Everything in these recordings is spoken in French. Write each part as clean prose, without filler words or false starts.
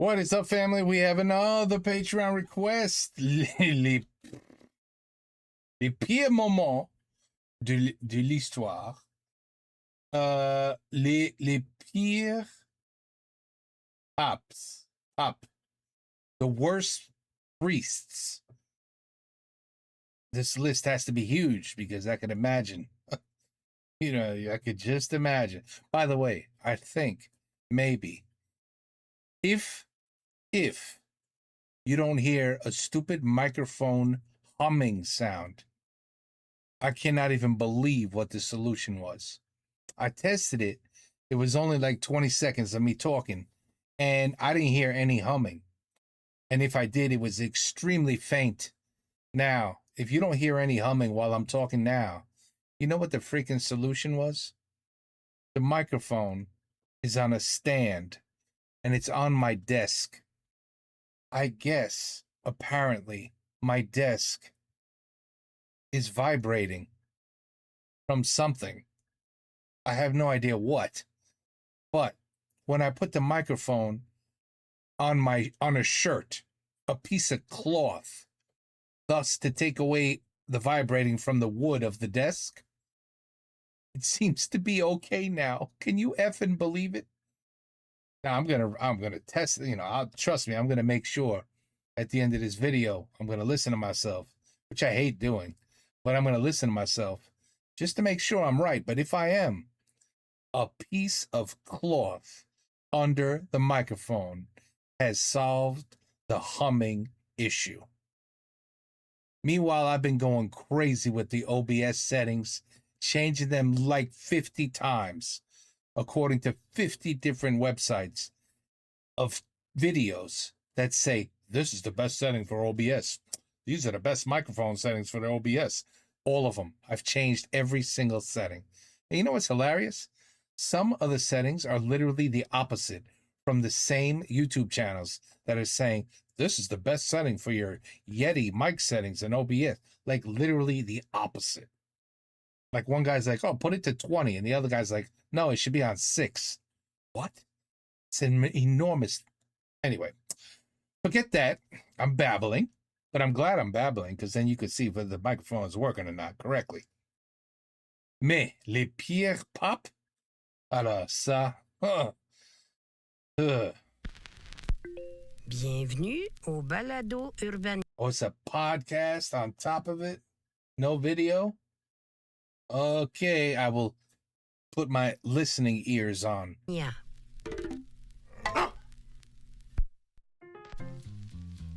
What is up, family? We have another Patreon request. Les pires moments de l'histoire. Les pires pops. The worst priests. This list has to be huge because I can imagine. I could just imagine. By the way, I think maybe if you don't hear a stupid microphone humming sound, I cannot even believe what the solution was. I tested it. It was only like 20 seconds of me talking, and I didn't hear any humming. And if I did, it was extremely faint. Now, if you don't hear any humming while I'm talking now, you know what the freaking solution was? The microphone is on a stand, and it's on my desk. I guess, apparently, my desk is vibrating from something. I have no idea what. But when I put the microphone on a shirt, a piece of cloth, thus to take away the vibrating from the wood of the desk, it seems to be okay now. Can you effing believe it? Now I'm gonna test. Trust me. I'm gonna make sure at the end of this video I'm gonna listen to myself, which I hate doing, but I'm gonna listen to myself just to make sure I'm right. But if I am, a piece of cloth under the microphone has solved the humming issue. Meanwhile, I've been going crazy with the OBS settings, changing them like 50 times, according to 50 different websites of videos that say, this is the best setting for OBS. These are the best microphone settings for the OBS. All of them. I've changed every single setting. And you know what's hilarious? Some of the settings are literally the opposite from the same YouTube channels that are saying, this is the best setting for your Yeti mic settings in OBS. Like literally the opposite. Like one guy's like, oh, put it to 20. And the other guy's like, no, it should be on 6. What? It's an enormous. Anyway, forget that. I'm babbling, but I'm glad I'm babbling because then you could see whether the microphone is working or not correctly. Mais les pires pop? Alors ça. Bienvenue au Balado Urbain. Oh, it's a podcast on top of it? No video? Okay, I will put my listening ears on. Yeah.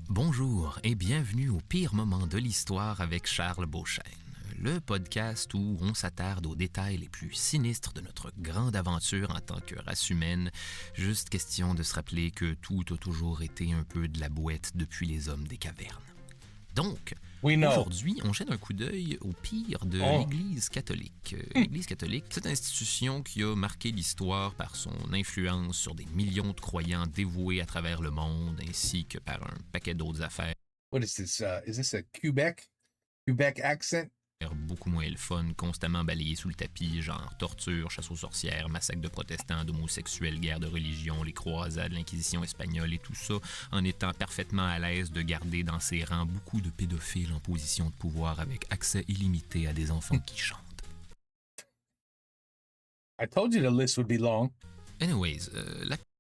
Bonjour et bienvenue au pire moment de l'histoire avec Charles Beauchesne, le podcast où on s'attarde aux détails les plus sinistres de notre grande aventure en tant que race humaine. Juste question de se rappeler que tout a toujours été un peu de la boîte depuis les hommes des cavernes. Donc, aujourd'hui, on jette un coup d'œil au pire de l'Église catholique. L'Église catholique, cette institution qui a marqué l'histoire par son influence sur des millions de croyants dévoués à travers le monde, ainsi que par un paquet d'autres affaires. What is this? Is this a Quebec accent? Beaucoup moins le fun, constamment balayé sous le tapis, genre torture, chasse aux sorcières, massacre de protestants, d'homosexuels, guerre de religion, les croisades, l'Inquisition espagnole et tout ça, en étant parfaitement à l'aise de garder dans ses rangs beaucoup de pédophiles en position de pouvoir avec accès illimité à des enfants qui chantent. I told you the list would be long. Anyways,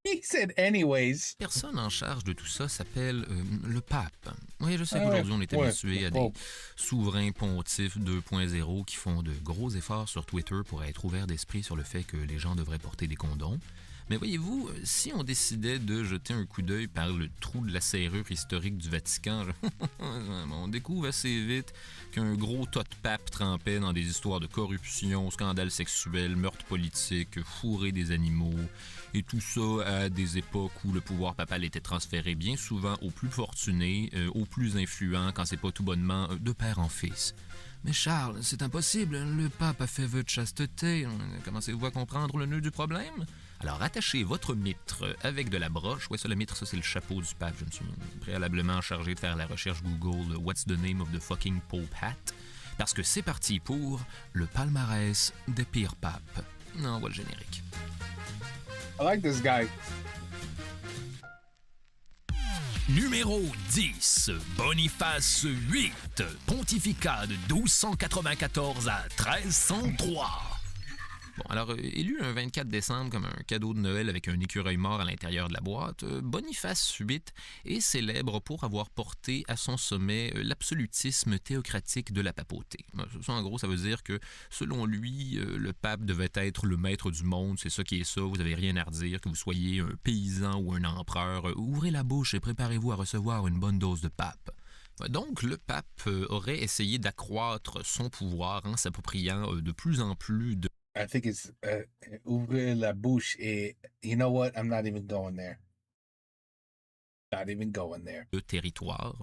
He said anyways. La personne en charge de tout ça s'appelle le pape. Oui, je sais qu'aujourd'hui on est habitué à des souverains pontifs 2.0 qui font de gros efforts sur Twitter pour être ouverts d'esprit sur le fait que les gens devraient porter des condoms. Mais voyez-vous, si on décidait de jeter un coup d'œil par le trou de la serrure historique du Vatican, on découvre assez vite qu'un gros tas de papes trempait dans des histoires de corruption, scandales sexuels, meurtres politiques, fourrés des animaux, et tout ça à des époques où le pouvoir papal était transféré bien souvent aux plus fortunés, aux plus influents, quand c'est pas tout bonnement de père en fils. Mais Charles, c'est impossible, le pape a fait vœu de chasteté. Commencez-vous à comprendre le nœud du problème? Alors attachez votre mitre avec de la broche. Ouais, ça, le mitre, ça, c'est le chapeau du pape. Je me suis préalablement chargé de faire la recherche Google « What's the name of the fucking Pope hat ?» Parce que c'est parti pour le palmarès des pires papes. Non, on voit le générique. I like this guy. Numéro 10, Boniface VIII, pontificat de 1294 à 1303. Bon, alors, élu un 24 décembre comme un cadeau de Noël avec un écureuil mort à l'intérieur de la boîte, Boniface VIII est célèbre pour avoir porté à son sommet l'absolutisme théocratique de la papauté. Ça, en gros, ça veut dire que, selon lui, le pape devait être le maître du monde, c'est ça qui est ça, vous n'avez rien à redire, que vous soyez un paysan ou un empereur, ouvrez la bouche et préparez-vous à recevoir une bonne dose de pape. Donc, le pape aurait essayé d'accroître son pouvoir en s'appropriant de plus en plus de I think it's ouvrir la bouche et you know what? I'm not even going there. Not even going there. Territoire.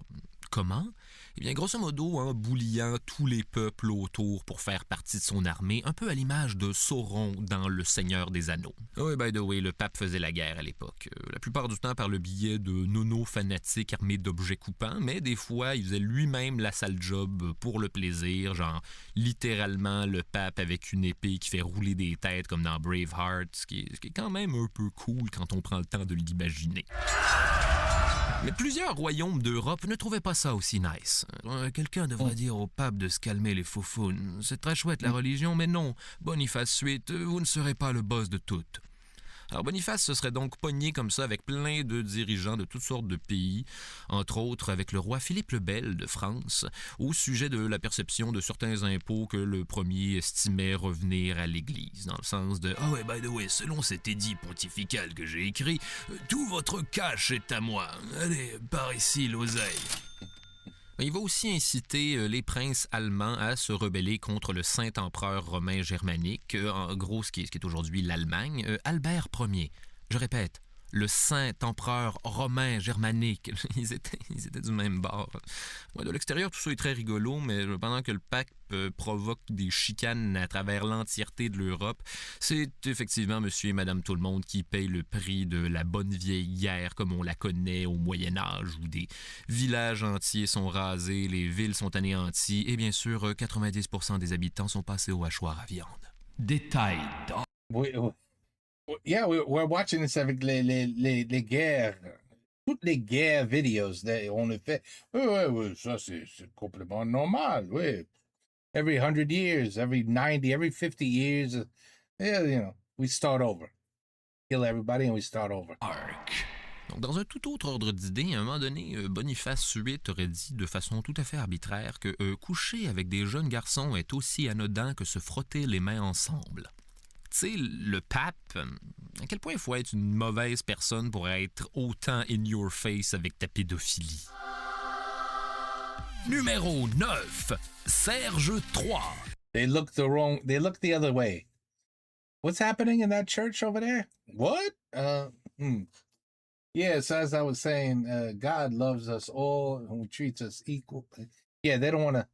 Comment? Eh bien, grosso modo, en bouillant tous les peuples autour pour faire partie de son armée, un peu à l'image de Sauron dans Le Seigneur des Anneaux. Oui, by the way, le pape faisait la guerre à l'époque. La plupart du temps par le biais de nonos fanatiques armés d'objets coupants, mais des fois, il faisait lui-même la sale job pour le plaisir, genre littéralement le pape avec une épée qui fait rouler des têtes comme dans Braveheart, ce qui est quand même un peu cool quand on prend le temps de l'imaginer. Mais plusieurs royaumes d'Europe ne trouvaient pas ça aussi nice. Quelqu'un devrait dire au pape de se calmer les faufounes. C'est très chouette la religion, mais non, Boniface VIII, vous ne serez pas le boss de toutes. Alors Boniface se serait donc pogné comme ça avec plein de dirigeants de toutes sortes de pays, entre autres avec le roi Philippe le Bel de France, au sujet de la perception de certains impôts que le premier estimait revenir à l'Église, dans le sens de « Ah ouais, by the way, selon cet édit pontifical que j'ai écrit, tout votre cash est à moi. Allez, par ici, l'oseille. » Il va aussi inciter les princes allemands à se rebeller contre le Saint-Empereur romain germanique, en gros ce qui est aujourd'hui l'Allemagne, Albert Ier. Je répète, le Saint-Empereur romain germanique. Ils étaient du même bord. Ouais, de l'extérieur, tout ça est très rigolo, mais pendant que le pape provoque des chicanes à travers l'entièreté de l'Europe, c'est effectivement monsieur et madame tout le monde qui payent le prix de la bonne vieille guerre comme on la connaît au Moyen-Âge, où des villages entiers sont rasés, les villes sont anéanties, et bien sûr, 90% des habitants sont passés au hachoir à viande. Détail d'or. Yeah, we're watching this avec les guerres. Toutes les guerres videos, on le fait. Oui, ça c'est complètement normal, oui. Every 100 years, every 90, every 50 years, yeah, we start over. Kill everybody and we start over. Donc, dans un tout autre ordre d'idée, à un moment donné, Boniface VIII aurait dit de façon tout à fait arbitraire que coucher avec des jeunes garçons est aussi anodin que se frotter les mains ensemble. Tu sais, le pape, à quel point il faut être une mauvaise personne pour être autant in your face avec ta pédophilie. Numéro 9, Serge III. They look the other way. What's happening in that church over there? What? Yes, as I was saying, God loves us all and treats us equal. Yeah, they don't want to.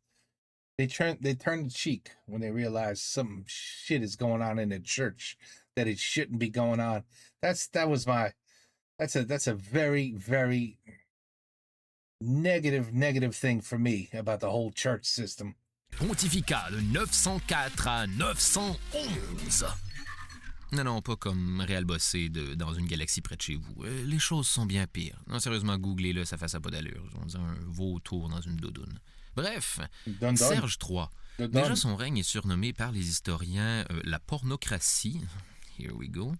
They turn the cheek when they realize some shit is going on in the church that it shouldn't be going on. That's a very, very negative thing for me about the whole church system. Pontificat de 904 à 911. Non, pas comme Réal Bossé dans une galaxie près de chez vous. Les choses sont bien pires. Non, sérieusement, googlez-le, ça fait ça pas d'allure. On dirait un vautour dans une doudoune. Bref, Serge III. Déjà, son règne est surnommé par les historiens la pornocratie. Here we go.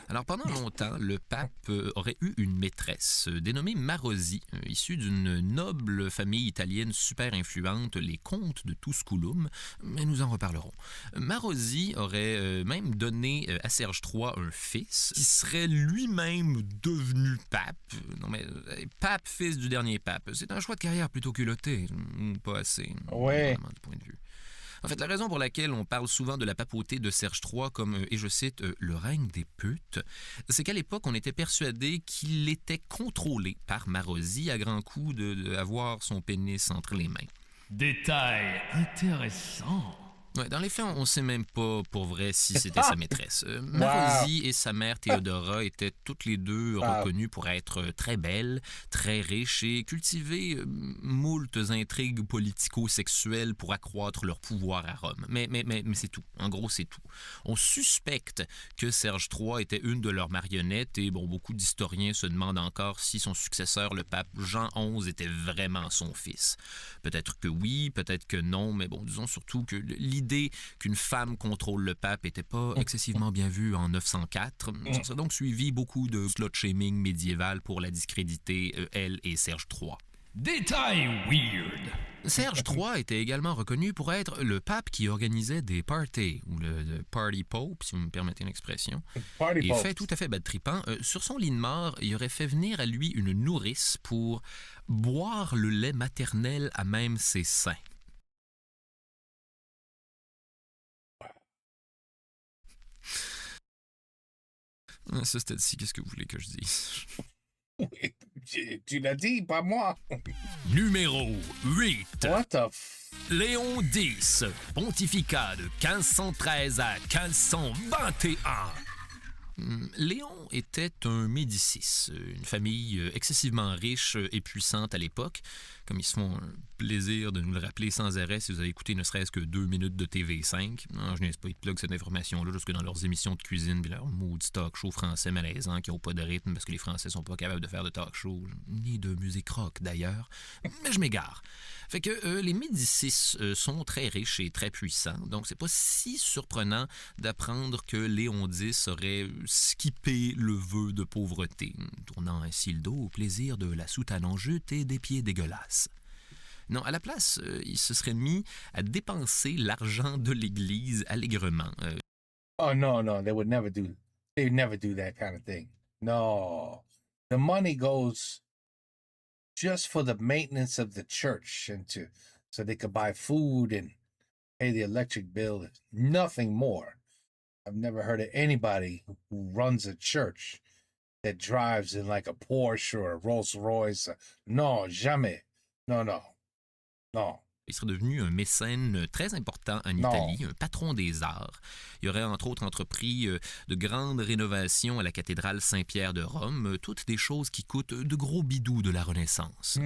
Alors, pendant longtemps, le pape aurait eu une maîtresse dénommée Marosi, issue d'une noble famille italienne super influente, les comtes de Tusculum, mais nous en reparlerons. Marosi aurait même donné à Serge III un fils qui serait lui-même devenu pape. Non, mais pape, fils du dernier pape. C'est un choix de carrière plutôt culotté, pas assez. Ouais. Vraiment, du point de vue. En fait, la raison pour laquelle on parle souvent de la papauté de Serge III comme, et je cite, le règne des putes, c'est qu'à l'époque, on était persuadé qu'il était contrôlé par Marosi à grands coups d'avoir son pénis entre les mains. Détail intéressant. Ouais, dans les faits, on ne sait même pas pour vrai si c'était sa maîtresse. Marosi et sa mère Théodora étaient toutes les deux reconnues pour être très belles, très riches et cultiver moultes intrigues politico-sexuelles pour accroître leur pouvoir à Rome. Mais c'est tout. En gros, c'est tout. On suspecte que Serge III était une de leurs marionnettes et bon, beaucoup d'historiens se demandent encore si son successeur, le pape Jean XI, était vraiment son fils. Peut-être que oui, peut-être que non, mais bon, disons surtout que l'idée qu'une femme contrôle le pape n'était pas excessivement bien vue en 904. Ça serait donc suivi beaucoup de slut-shaming médiéval pour la discréditer, elle et Serge III. Détail weird. Serge III était également reconnu pour être le pape qui organisait des parties, ou le party pope, si vous me permettez l'expression. Et fait tout à fait bad trippant, sur son lit de mort, il aurait fait venir à lui une nourrice pour boire le lait maternel à même ses seins. Ça, c'était dit, qu'est-ce que vous voulez que je dise? Tu l'as dit, pas moi. Numéro 8. What the Léon X, pontificat de 1513 à 1521. Léon était un Médicis, une famille excessivement riche et puissante à l'époque, comme ils se font un plaisir de nous le rappeler sans arrêt si vous avez écouté ne serait-ce que 2 minutes de TV5. Non, je n'ai pas, ils te plug cette information-là jusque dans leurs émissions de cuisine puis leurs mood talk show français malaisants qui n'ont pas de rythme parce que les Français sont pas capables de faire de talk show, ni de musique rock d'ailleurs. Mais je m'égare. Fait que les Médicis sont très riches et très puissants, donc c'est pas si surprenant d'apprendre que Léon X aurait skippé le vœu de pauvreté, tournant ainsi le dos au plaisir de la soutane en jute et des pieds dégueulasses. Non, à la place, il se serait mis à dépenser l'argent de l'Église allègrement. Oh no, they would never do that kind of thing. No. The money goes just for the maintenance of the church so they could buy food and pay the electric bill, nothing more. I've never heard of anybody who runs a church that drives in like a Porsche or a Rolls Royce. No, jamais. No. Il serait devenu un mécène très important en Italie, un patron des arts. Il aurait entre autres entrepris de grandes rénovations à la cathédrale Saint-Pierre de Rome, toutes des choses qui coûtent de gros bidous de la Renaissance.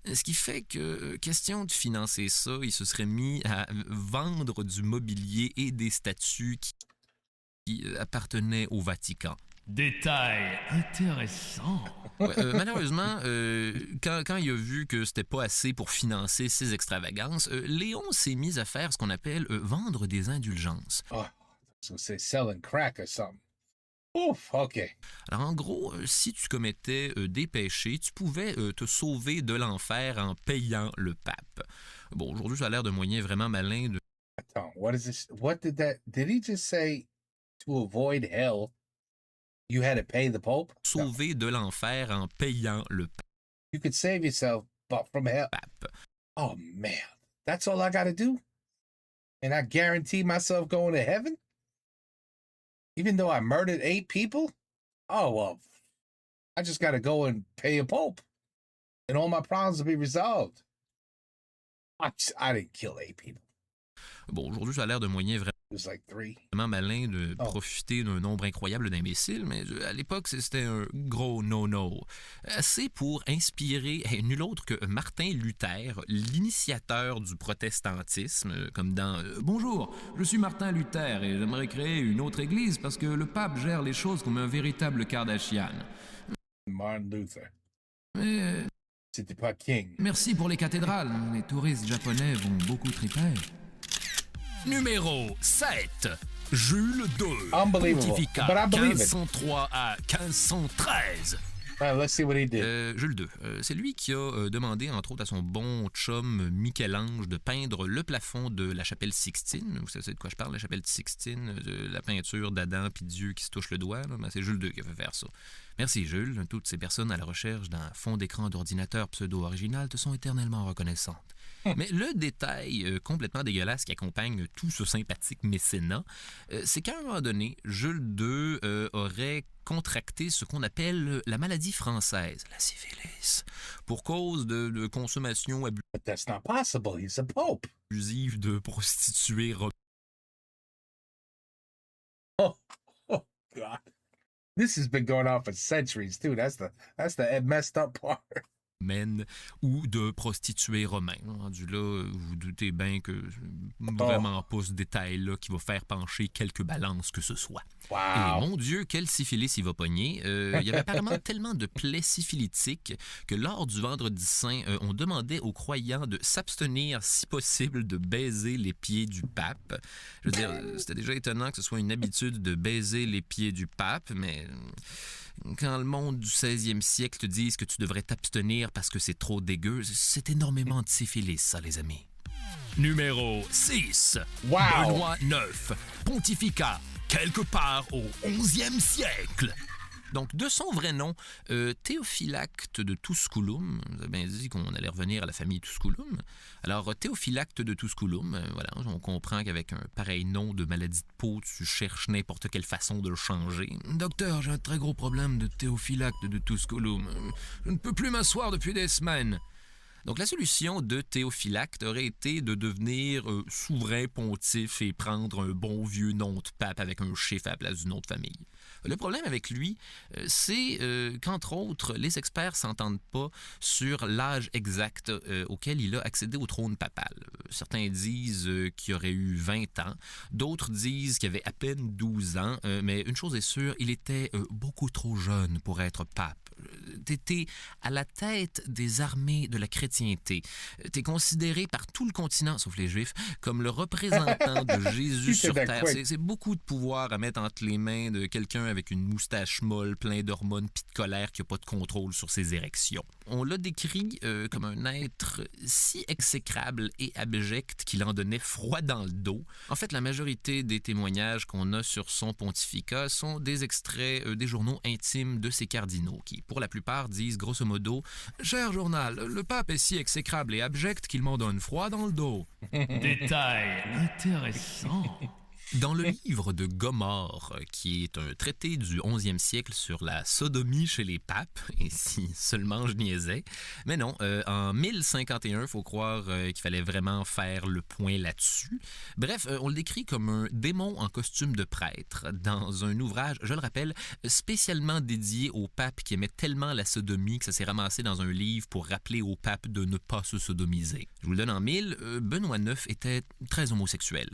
Ce qui fait que, question de financer ça, il se serait mis à vendre du mobilier et des statues qui appartenaient au Vatican. Détail intéressant. Malheureusement, quand il a vu que c'était pas assez pour financer ses extravagances, Léon s'est mis à faire ce qu'on appelle vendre des indulgences. Oh, so c'est selling crack or something. Ouf, OK. Alors, en gros, si tu commettais des péchés, tu pouvais te sauver de l'enfer en payant le pape. Bon, aujourd'hui, ça a l'air de moyen vraiment malin de... Attends, what is this? What did he just say to avoid hell? You had to pay the Pope? Sauver de l'enfer en payant le pape. You could save yourself from hell. Oh, man. That's all I got to do? And I guarantee myself going to heaven? Even though I murdered 8 people? Oh, well, I just got to go and pay a Pope. And all my problems will be resolved. I didn't kill 8 people. Bon, aujourd'hui, ça a l'air de moyen vraiment malin de profiter d'un nombre incroyable d'imbéciles, mais à l'époque, c'était un gros no-no. Assez pour inspirer nul autre que Martin Luther, l'initiateur du protestantisme, comme dans « Bonjour, je suis Martin Luther et j'aimerais créer une autre église parce que le pape gère les choses comme un véritable Kardashian. » Martin Luther. Mais... C'était pas King. Merci pour les cathédrales. Les touristes japonais vont beaucoup triper. Numéro 7. Jules II. Pontificat 1503 à 1513. Let's see what he did. Jules II. C'est lui qui a demandé, entre autres, à son bon chum Michel-Ange de peindre le plafond de la chapelle Sixtine. Vous savez de quoi je parle, la chapelle Sixtine, de la peinture d'Adam puis Dieu qui se touche le doigt. Ben, c'est Jules II qui a fait faire ça. Merci, Jules. Toutes ces personnes à la recherche d'un fond d'écran d'ordinateur pseudo-original te sont éternellement reconnaissantes. Mais le détail complètement dégueulasse qui accompagne tout ce sympathique mécénat, c'est qu'à un moment donné, Jules II aurait contracté ce qu'on appelle la maladie française, la syphilis, pour cause de consommation But that's not possible. He's a pope. abusive de prostituées Oh, oh God. This has been going on for centuries, too. That's the messed up part. Ou de prostituées romains. Rendu là, vous doutez bien que vraiment pas ce détail-là qui va faire pencher quelque balance que ce soit. Wow. Et mon Dieu, quel syphilis il va pogner. Il y avait apparemment tellement de plaies syphilitiques que lors du Vendredi Saint, on demandait aux croyants de s'abstenir, si possible, de baiser les pieds du pape. Je veux dire, c'était déjà étonnant que ce soit une habitude de baiser les pieds du pape, mais quand le monde du 16e siècle te dise que tu devrais t'abstenir parce que c'est trop dégueu, c'est énormément de syphilis, ça, les amis. Numéro 6. Wow. Benoît IX. Pontificat quelque part au 11e siècle. Donc, de son vrai nom, Théophylacte de Tusculum. Vous avez bien dit qu'on allait revenir à la famille Tusculum. Alors, Théophylacte de Tusculum, voilà, on comprend qu'avec un pareil nom de maladie de peau, tu cherches n'importe quelle façon de le changer. Docteur, j'ai un très gros problème de Théophylacte de Tusculum. Je ne peux plus m'asseoir depuis des semaines. Donc, la solution de Théophylacte aurait été de devenir souverain pontife et prendre un bon vieux nom de pape avec un chiffre à la place du nom de famille. Le problème avec lui, c'est qu'entre autres, les experts s'entendent pas sur l'âge exact auquel il a accédé au trône papal. Certains disent qu'il aurait eu 20 ans, d'autres disent qu'il avait à peine 12 ans, mais une chose est sûre, il était beaucoup trop jeune pour être pape. T'étais à la tête des armées de la chrétienté. T'es considéré par tout le continent, sauf les Juifs, comme le représentant de Jésus sur Terre. C'est beaucoup de pouvoir à mettre entre les mains de quelqu'un avec une moustache molle, plein d'hormones pis de colère qui n'a pas de contrôle sur ses érections. On l'a décrit comme un être si exécrable et abject qu'il en donnait froid dans le dos. En fait, la majorité des témoignages qu'on a sur son pontificat sont des extraits des journaux intimes de ses cardinaux qui, pour la plupart, disent grosso modo « Cher journal, le pape est si exécrable et abject qu'il m'en donne froid dans le dos. » Détail intéressant. Dans le livre de Gomorrhe, qui est un traité du 11e siècle sur la sodomie chez les papes, et si seulement je niaisais, mais non, en 1051, il faut croire qu'il fallait vraiment faire le point là-dessus. Bref, on le décrit comme un démon en costume de prêtre, dans un ouvrage, je le rappelle, spécialement dédié aux papes qui aimaient tellement la sodomie que ça s'est ramassé dans un livre pour rappeler aux papes de ne pas se sodomiser. Je vous le donne en mille, Benoît IX était très homosexuel.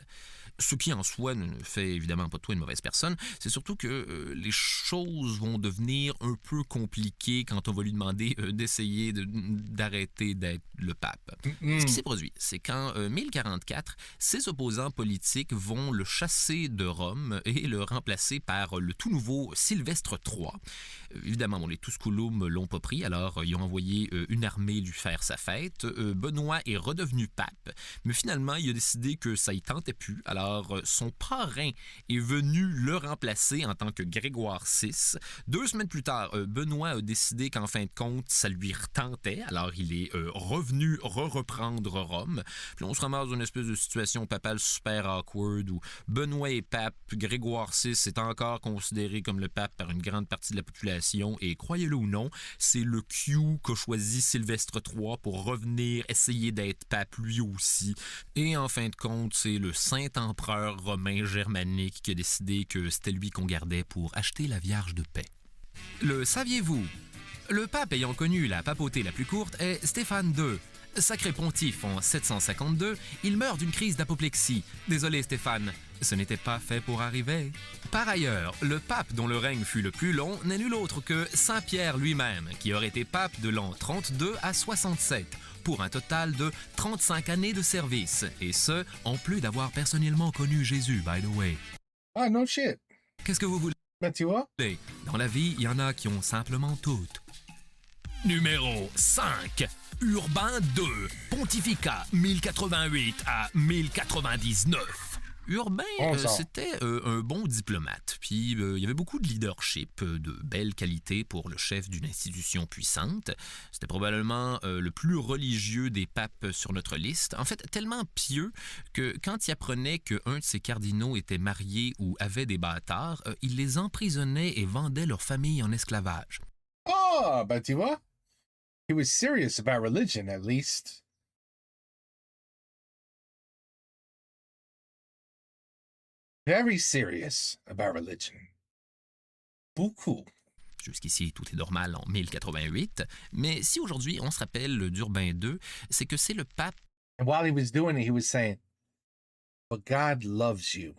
Ce qui en soi ne fait évidemment pas de toi une mauvaise personne, c'est surtout que les choses vont devenir un peu compliquées quand on va lui demander d'essayer d'arrêter d'être le pape. Ce qui s'est produit, c'est qu'en 1044, ses opposants politiques vont le chasser de Rome et le remplacer par le tout nouveau Sylvestre III. Évidemment, les Tusculum l'ont pas pris, alors ils ont envoyé une armée lui faire sa fête. Benoît est redevenu pape, mais finalement, il a décidé que ça y tentait plus, alors son parrain est venu le remplacer en tant que Grégoire VI. 2 semaines plus tard, Benoît a décidé qu'en fin de compte, ça lui retentait. Alors, il est revenu reprendre Rome. Puis on se ramasse dans une espèce de situation papale super awkward où Benoît est pape, Grégoire VI est encore considéré comme le pape par une grande partie de la population. Et croyez-le ou non, c'est le Q qu'a choisi Sylvestre III pour revenir essayer d'être pape lui aussi. Et en fin de compte, c'est le Saint-Empereur romain germanique qui a décidé que c'était lui qu'on gardait pour acheter la Vierge de paix. Le saviez-vous? Le pape ayant connu la papauté la plus courte est Stéphane II. Sacré pontife en 752, il meurt d'une crise d'apoplexie. Désolé Stéphane, ce n'était pas fait pour arriver. Par ailleurs, le pape dont le règne fut le plus long n'est nul autre que Saint Pierre lui-même, qui aurait été pape de l'an 32 à 67, pour un total de 35 années de service, et ce, en plus d'avoir personnellement connu Jésus, by the way. Ah, no shit. Qu'est-ce que vous voulez? Ben, tu vois? Dans la vie, il y en a qui ont simplement toutes. Numéro 5. Urbain II. Pontificat 1088 à 1099. Urbain, c'était un bon diplomate. Puis, il y avait beaucoup de leadership, de belles qualités pour le chef d'une institution puissante. C'était probablement le plus religieux des papes sur notre liste. En fait, tellement pieux que quand il apprenait qu'un de ses cardinaux était marié ou avait des bâtards, il les emprisonnait et vendait leur famille en esclavage. Oh, ben tu vois? He was serious about religion, at least. very serious about religion. Beaucoup. Jusqu'ici, tout est normal en 1088, mais si aujourd'hui on se rappelle d'Urbain II, c'est que c'est le pape And while he was doing it, he was saying, but God loves you.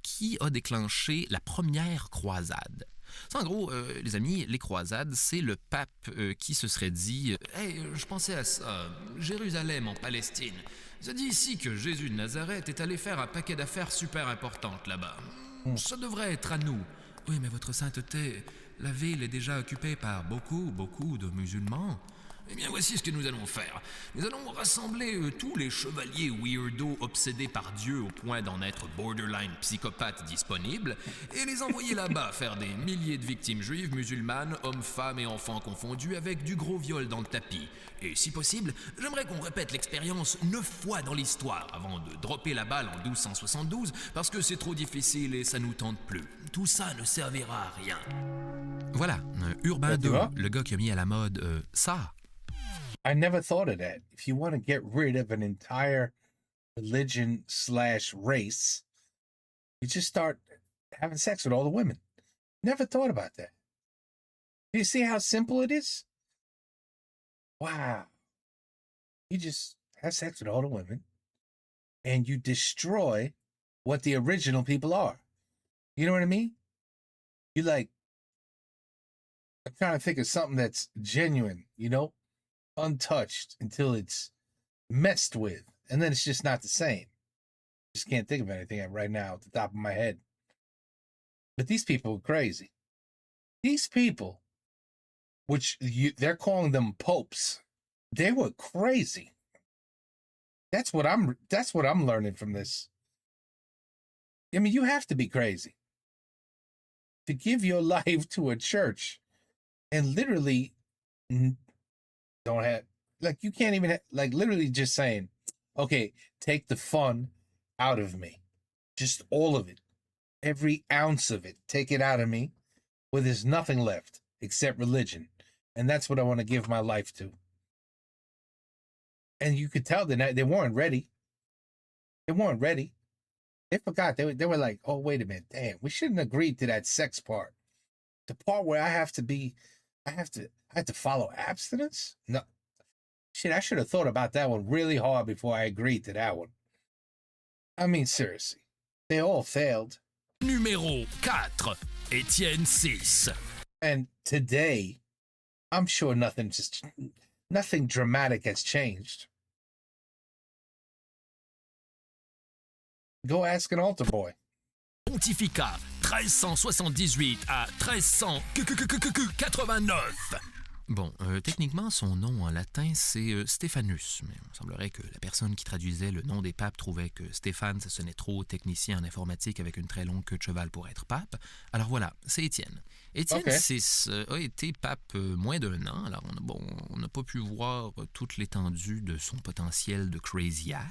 qui a déclenché la première croisade. Ça, en gros, les amis, les croisades, c'est le pape qui se serait dit « Hey, je pensais à ça, Jérusalem en Palestine. Ça dit ici que Jésus de Nazareth est allé faire un paquet d'affaires super importantes là-bas. Ça devrait être à nous. Oui, mais votre sainteté, la ville est déjà occupée par beaucoup de musulmans. Eh bien, voici ce que nous allons faire. Nous allons rassembler tous les chevaliers weirdos obsédés par Dieu au point d'en être borderline psychopathes disponibles et les envoyer là-bas faire des milliers de victimes juives, musulmanes, hommes, femmes et enfants confondus avec du gros viol dans le tapis. Et si possible, j'aimerais qu'on répète l'expérience 9 fois dans l'histoire avant de dropper la balle en 1272 parce que c'est trop difficile et ça nous tente plus. Tout ça ne servira à rien. Voilà, Urbain II, le gars qui a mis à la mode ça. I never thought of that. If you want to get rid of an entire religion / race, you just start having sex with all the women. Never thought about that. You see how simple it is? Wow. You just have sex with all the women and you destroy what the original people are. You know what I mean? You like, I'm trying to think of something that's genuine, you know? Untouched until it's messed with, and then it's just not the same. Just can't think of anything right now at the top of my head. But these people are crazy. These people, which they're calling them popes, they were crazy. That's what I'm learning from this. I mean, you have to be crazy to give your life to a church and literally don't have, like, you can't even like, literally just saying, okay, take the fun out of me, just all of it, every ounce of it, take it out of me, where there's nothing left except religion, and that's what I want to give my life to. And you could tell that they weren't ready. They weren't ready. They forgot. They were like, oh, wait a minute, damn, we shouldn't agree to that sex part, the part where I have to follow abstinence? No. Shit, I should have thought about that one really hard before I agreed to that one. I mean, seriously. They all failed. Numéro 4, Étienne VI. And today, I'm sure nothing dramatic has changed. Go ask an altar boy. Pontificat 1378 à 1389. Bon, techniquement, son nom en latin, c'est Stéphanus, mais il semblerait que la personne qui traduisait le nom des papes trouvait que Stéphane, ça sonnait trop technicien en informatique avec une très longue queue de cheval pour être pape. Alors voilà, c'est Étienne. Étienne VI a été pape moins d'1 an, alors on n'a pas pu voir toute l'étendue de son potentiel de crazy ass.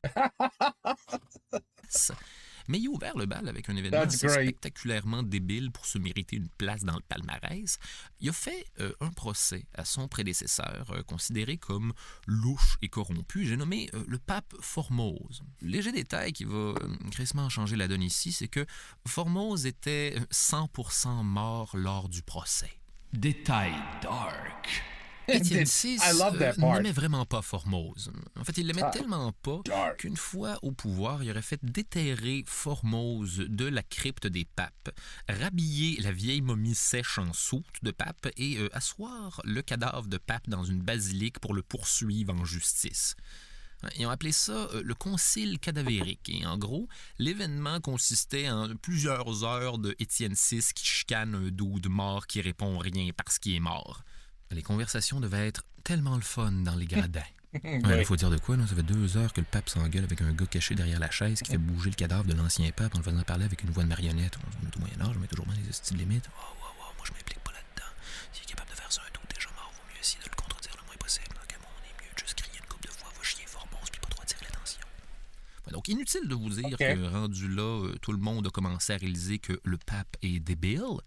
Mais il a ouvert le bal avec un événement assez spectaculairement débile pour se mériter une place dans le palmarès. Il a fait un procès à son prédécesseur, considéré comme louche et corrompu. J'ai nommé le pape Formose. Léger détail qui va crissement changer la donne ici, c'est que Formose était 100% mort lors du procès. Détail dark. Étienne VI n'aimait vraiment pas Formose. En fait, il l'aimait tellement pas qu'une fois au pouvoir, il aurait fait déterrer Formose de la crypte des papes, rhabiller la vieille momie sèche en soute de pape et asseoir le cadavre de pape dans une basilique pour le poursuivre en justice. Ils ont appelé ça le concile cadavérique. Et en gros, l'événement consistait en plusieurs heures de Étienne VI qui chicane un dude mort qui répond rien parce qu'il est mort. Les conversations devaient être tellement le fun dans les gradins. Il faut dire de quoi, là? Ça fait 2 heures que le pape s'engueule avec un gars caché derrière la chaise qui fait bouger le cadavre de l'ancien pape en le faisant parler avec une voix de marionnette. On est au Moyen-Âge, on met toujours bien les styles limites. Moi je m'implique pas là-dedans. S'il est capable de faire ça un tout déjà mort, vaut mieux essayer de le contredire le moins possible. Donc, on est mieux de juste crier une couple de fois, va chier Formose, puis pas trop attirer l'attention. Donc, inutile de vous dire que rendu là, tout le monde a commencé à réaliser que le pape est débile.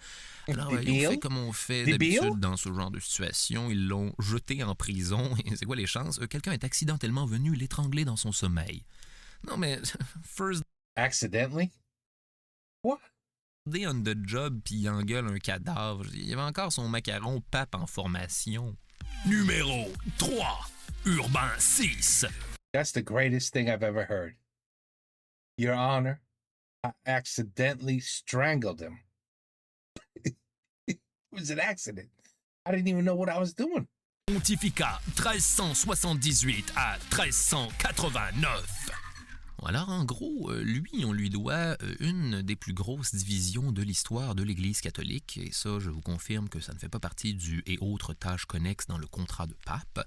Alors, ils ont fait comme on fait d'habitude dans ce genre de situation. Ils l'ont jeté en prison. Et c'est quoi les chances? Quelqu'un est accidentellement venu l'étrangler dans son sommeil. Non, mais first... Accidentally? What? On the job puis il engueule un cadavre. Il y avait encore son macaron pape en formation. Numéro 3. Urbain 6. That's the greatest thing I've ever heard. Your Honor, I accidentally strangled him. It was an accident. I didn't even know what I was doing. Pontificat 1378 à 1389. Alors, en gros, lui, on lui doit une des plus grosses divisions de l'histoire de l'Église catholique. Et ça, je vous confirme que ça ne fait pas partie du « et autres tâches connexes » dans le contrat de pape.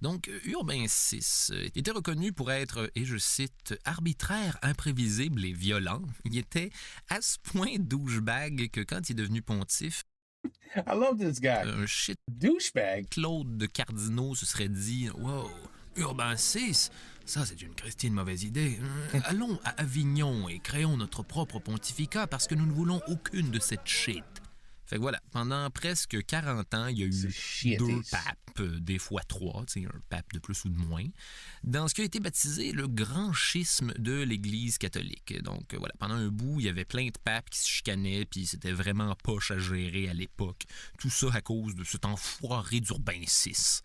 Donc, Urbain VI était reconnu pour être, et je cite, « arbitraire, imprévisible et violent ». Il était à ce point douchebag que quand il est devenu pontife, I love this guy. un shit Douchebag. Claude de Cardinaux se serait dit « Wow, Urbain VI, ça c'est une Christine mauvaise idée. Allons à Avignon et créons notre propre pontificat parce que nous ne voulons aucune de cette shit. » Fait que voilà, pendant presque 40 ans, il y a eu 2 papes, des fois 3, tu sais, un pape de plus ou de moins, dans ce qui a été baptisé le grand schisme de l'Église catholique. Donc voilà, pendant un bout, il y avait plein de papes qui se chicanaient, puis c'était vraiment poche à gérer à l'époque. Tout ça à cause de cet enfoiré d'Urbain VI.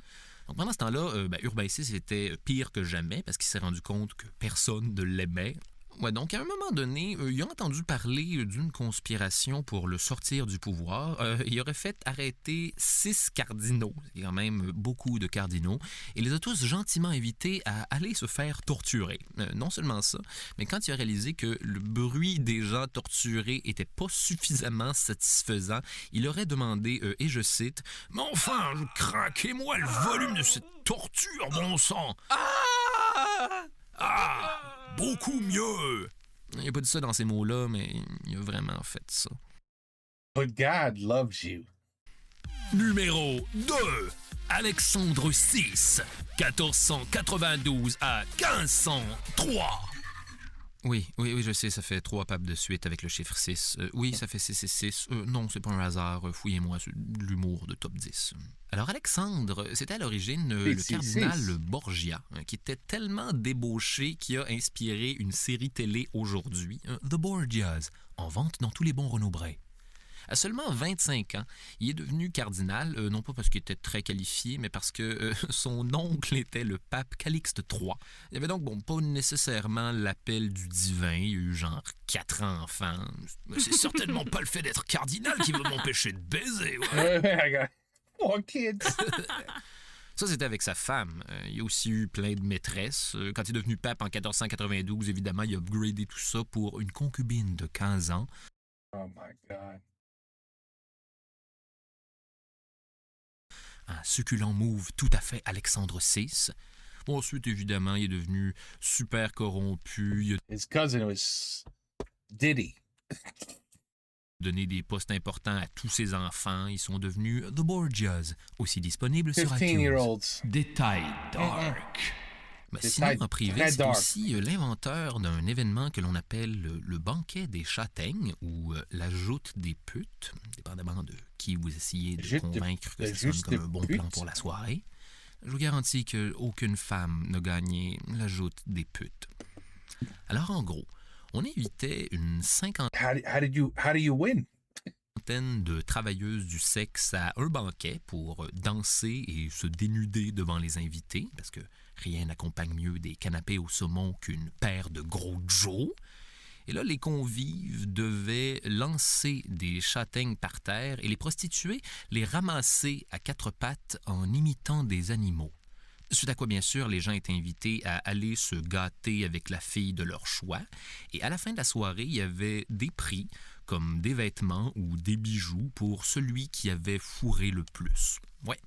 Donc pendant ce temps-là, Urbain VI était pire que jamais parce qu'il s'est rendu compte que personne ne l'aimait. Ouais, donc à un moment donné, il a entendu parler d'une conspiration pour le sortir du pouvoir. Il aurait fait arrêter 6 cardinaux, c'est quand même beaucoup de cardinaux, et les a tous gentiment invités à aller se faire torturer. Non seulement ça, mais quand il a réalisé que le bruit des gens torturés était pas suffisamment satisfaisant, il aurait demandé, et je cite, « Mais enfin, craquez-moi le volume de cette torture, bon sang! » Ah! Beaucoup mieux! Il n'a pas dit ça dans ces mots-là, mais il a vraiment fait ça. But God loves you. Numéro 2. Alexandre VI, 1492 à 1503. Oui, je sais, ça fait 3 papes de suite avec le chiffre 6. Oui, ça fait 666. Non, c'est pas un hasard. Fouillez-moi, c'est de l'humour de top 10. Alors, Alexandre, c'était à l'origine le cardinal Borgia, qui était tellement débauché qu'il a inspiré une série télé aujourd'hui, The Borgias, en vente dans tous les bons Renaud-Brun. À seulement 25 ans, il est devenu cardinal, non pas parce qu'il était très qualifié, mais parce que son oncle était le pape Calixte III. Il y avait donc, pas nécessairement l'appel du divin. Il y a eu genre 4 enfants. C'est certainement pas le fait d'être cardinal qui va m'empêcher de baiser. I got 4 kids. Ça, c'était avec sa femme. Il y a aussi eu plein de maîtresses. Quand il est devenu pape en 1492, évidemment, il a upgradé tout ça pour une concubine de 15 ans. Oh my God. Un succulent move tout à fait Alexandre VI. Bon, ensuite, évidemment, il est devenu super corrompu. His cousin was Diddy. Donné des postes importants à tous ses enfants. Ils sont devenus The Borgias, aussi disponibles sur iTunes. 15-year-olds. Détail dark. Mais sinon, en privé, c'est aussi l'inventeur d'un événement que l'on appelle le banquet des châtaignes ou la joute des putes, dépendamment de qui vous essayez de convaincre que ça sonne comme un bon plan pour la soirée. Je vous garantis qu'aucune femme n'a gagné la joute des putes. Alors, en gros, on invitait une cinquantaine How do you win? de travailleuses du sexe à un banquet pour danser et se dénuder devant les invités, parce que rien n'accompagne mieux des canapés au saumon qu'une paire de gros Joe. Et là, les convives devaient lancer des châtaignes par terre et les prostituées les ramasser à 4 pattes en imitant des animaux. Suite à quoi, bien sûr, les gens étaient invités à aller se gâter avec la fille de leur choix. Et à la fin de la soirée, il y avait des prix, comme des vêtements ou des bijoux, pour celui qui avait fourré le plus. Ouais.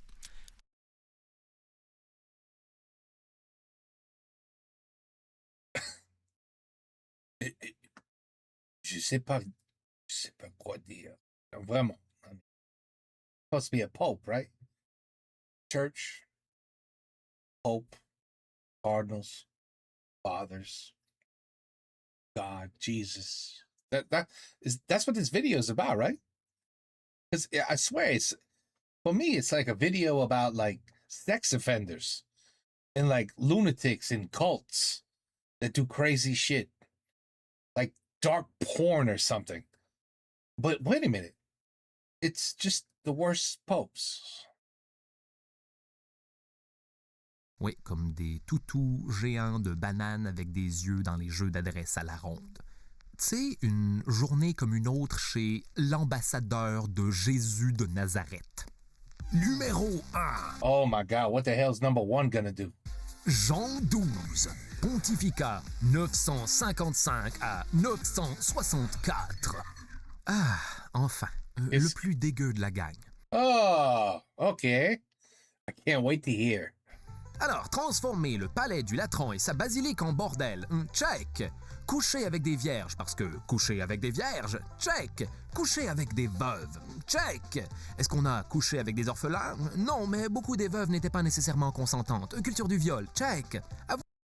Je sais pas quoi dire. Vraiment. Supposed to be a pope, right? Church, Pope, Cardinals, Fathers, God, Jesus. That's what this video is about, right? Because I swear for me it's like a video about like sex offenders and like lunatics in cults that do crazy shit. Like dark porn or something. But wait a minute. It's just the worst popes. Oui, comme des toutous géants de bananes avec des yeux dans les jeux d'adresse à la ronde. Tu sais, une journée comme une autre chez l'ambassadeur de Jésus de Nazareth. Numéro 1. Oh my God, what the hell's number 1 gonna do? Jean XII, pontificat 955 à 964. Ah, enfin, le plus dégueu de la gang. Oh, okay. I can't wait to hear. Alors, transformer le palais du Latran et sa basilique en bordel, check. Coucher avec des vierges, parce que coucher avec des vierges, check. Coucher avec des veuves, check. Est-ce qu'on a couché avec des orphelins? Non, mais beaucoup des veuves n'étaient pas nécessairement consentantes. Culture du viol, check.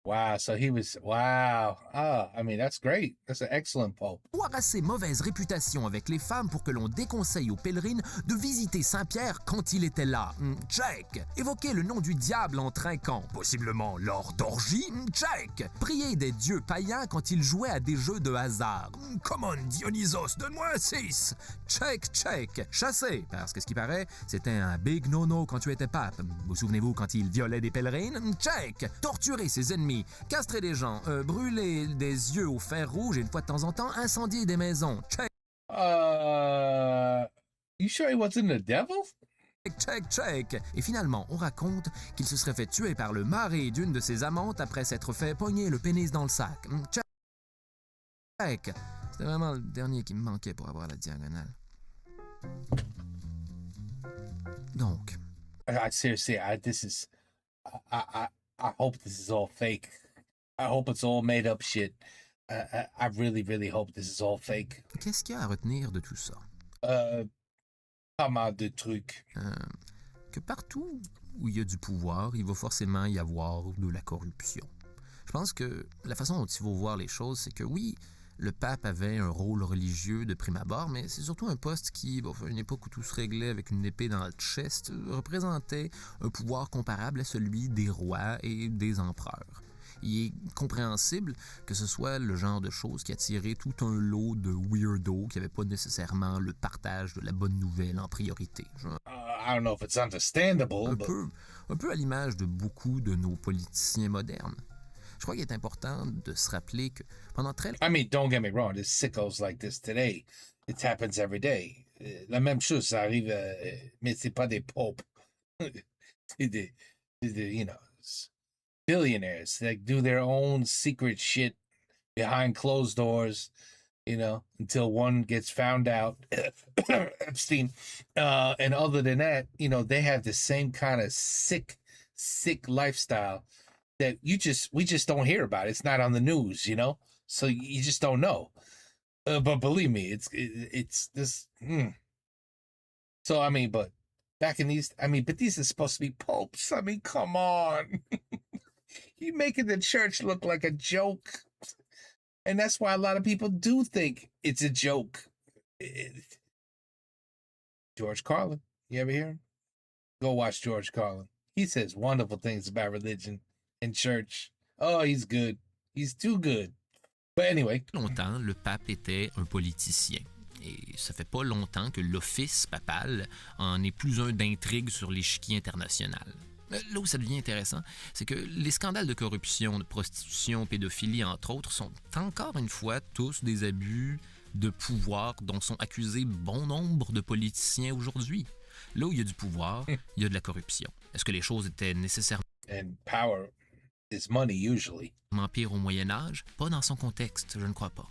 Wow, so he was, wow. Oh, I mean, that's great. That's an excellent pope. Avoir assez mauvaise réputation avec les femmes pour que l'on déconseille aux pèlerines de visiter Saint-Pierre quand il était là. Check. Évoquer le nom du diable en trinquant, possiblement lors d'orgies. Check. Prier des dieux païens quand ils jouaient à des jeux de hasard. Come on, Dionysos, donne-moi un 6. Check, check. Chasser, parce que ce qui paraît, c'était un big no-no quand tu étais pape. Vous souvenez-vous quand il violait des pèlerines? Check. Torturer ses ennemis. Castrer des gens, brûler des yeux au fer rouge et une fois de temps en temps, incendier des maisons. Check, You sure he wasn't the devil? check, check. Et finalement, on raconte qu'il se serait fait tuer par le mari d'une de ses amantes après s'être fait pogner le pénis dans le sac. Check, check. C'était vraiment le dernier qui me manquait pour avoir la diagonale. Donc, Seriously, I hope this is all fake. I hope it's all made up shit. I really, really hope this is all fake. qu'est-ce qu'il y a à retenir de tout ça? Pas mal de trucs. Que partout où il y a du pouvoir, il va forcément y avoir de la corruption. Je pense que la façon dont il faut voir les choses, c'est que oui, le pape avait un rôle religieux de prime abord, mais c'est surtout un poste qui, à une époque où tout se réglait avec une épée dans le chest, représentait un pouvoir comparable à celui des rois et des empereurs. Il est compréhensible que ce soit le genre de choses qui attirait tout un lot de weirdos qui n'avaient pas nécessairement le partage de la bonne nouvelle en priorité. I don't know if it's understandable, Un peu à l'image de beaucoup de nos politiciens modernes. Je crois qu'il est important de se rappeler que pendant très longtemps... I mean, don't get me wrong, there's sickos like this today. It happens every day. La même chose, ça arrive, mais c'est pas des popes. c'est des, you know, billionaires. They do their own secret shit behind closed doors, you know, until one gets found out, Epstein. And other than that, you know, they have the same kind of sick lifestyle that we just don't hear about. It's not on the news, you know, so you just don't know. But believe me, it's this. So I mean, but back in these, I mean, but these are supposed to be popes. I mean, come on, you making the church look like a joke, and that's why a lot of people do think it's a joke. George Carlin, you ever hear him? Go watch George Carlin. He says wonderful things about religion and church. Oh, he's good. He's too good. But anyway. Longtemps, le pape était un politicien. Et ça fait pas longtemps que l'office papal en est plus un d'intrigue sur l'échiquier international. Là où ça devient intéressant, c'est que les scandales de corruption, de prostitution, pédophilie, entre autres, sont encore une fois tous des abus de pouvoir dont sont accusés bon nombre de politiciens aujourd'hui. Là où il y a du pouvoir, il y a de la corruption. Est-ce que les choses étaient nécessairement... And power is money usually. Pire au Moyen-Âge? Pas dans son contexte, je ne crois pas.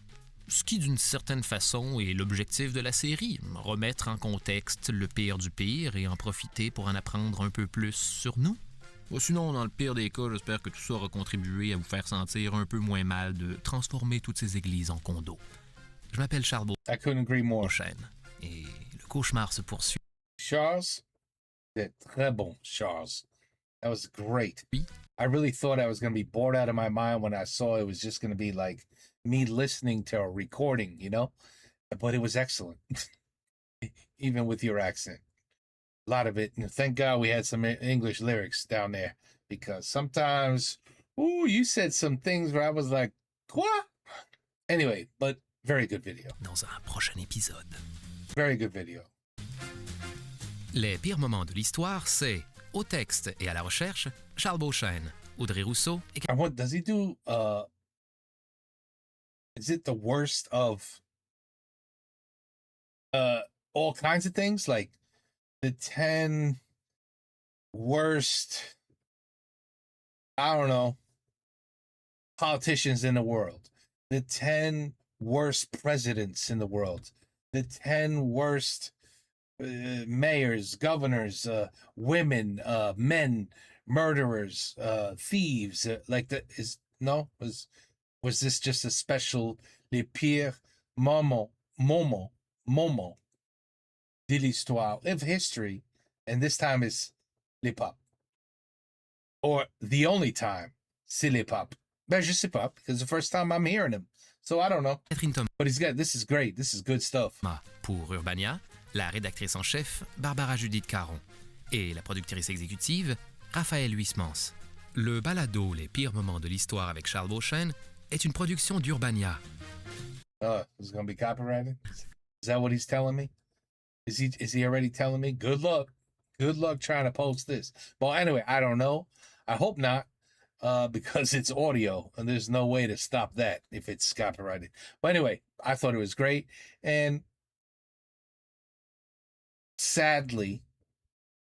Ce qui, d'une certaine façon, est l'objectif de la série, remettre en contexte le pire du pire et en profiter pour en apprendre un peu plus sur nous. Sinon, dans le pire des cas, j'espère que tout ça aura contribué à vous faire sentir un peu moins mal de transformer toutes ces églises en condos. Je m'appelle Charles Beauchamp. I couldn't agree more. Et le cauchemar se poursuit. Charles, c'est très bon, Charles. That was great. Oui. I really thought I was going to be bored out of my mind when I saw it was just going to be like me listening to a recording, you know? But it was excellent, even with your accent. A lot of it. And thank God we had some English lyrics down there, because sometimes, you said some things where I was like, what? Anyway, but Very good video. dans un prochain épisode. Very good video. Les pires moments de l'histoire, c'est au texte et à la recherche, Charles Beauchesne, Audrey Rousseau et I want, does he do, is it the worst of all kinds of things? Like the 10 worst, I don't know, politicians in the world, the 10 worst presidents in the world, the 10 worst mayors, governors, women, men, murderers, thieves, like that is no was this just a special les pires moments de l'histoire of history, and this time is les pop, or the only time c'est les pop? Ben je sais pas, because the first time I'm hearing him, so I don't know. Catherine Thomas But he's got, this is great, this is good stuff. pour Urbania, la rédactrice en chef, Barbara Judith Caron, et la productrice exécutive, Raphaël Huysmans. Le balado Les pires moments de l'histoire avec Charles Beauchesne est une production d'Urbania. Is it gonna be copyrighted? Is that what he's telling me? Is he already telling me? Good luck trying to post this. Well, anyway, I don't know. I hope not, because it's audio and there's no way to stop that if it's copyrighted. But anyway, I thought it was great, and sadly,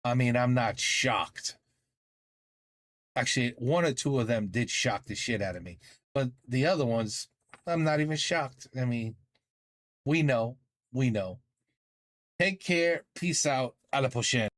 I mean, I'm not shocked. Actually, one or two of them did shock the shit out of me, but the other ones, I'm not even shocked. I mean, we know. Take care. Peace out. À la prochaine.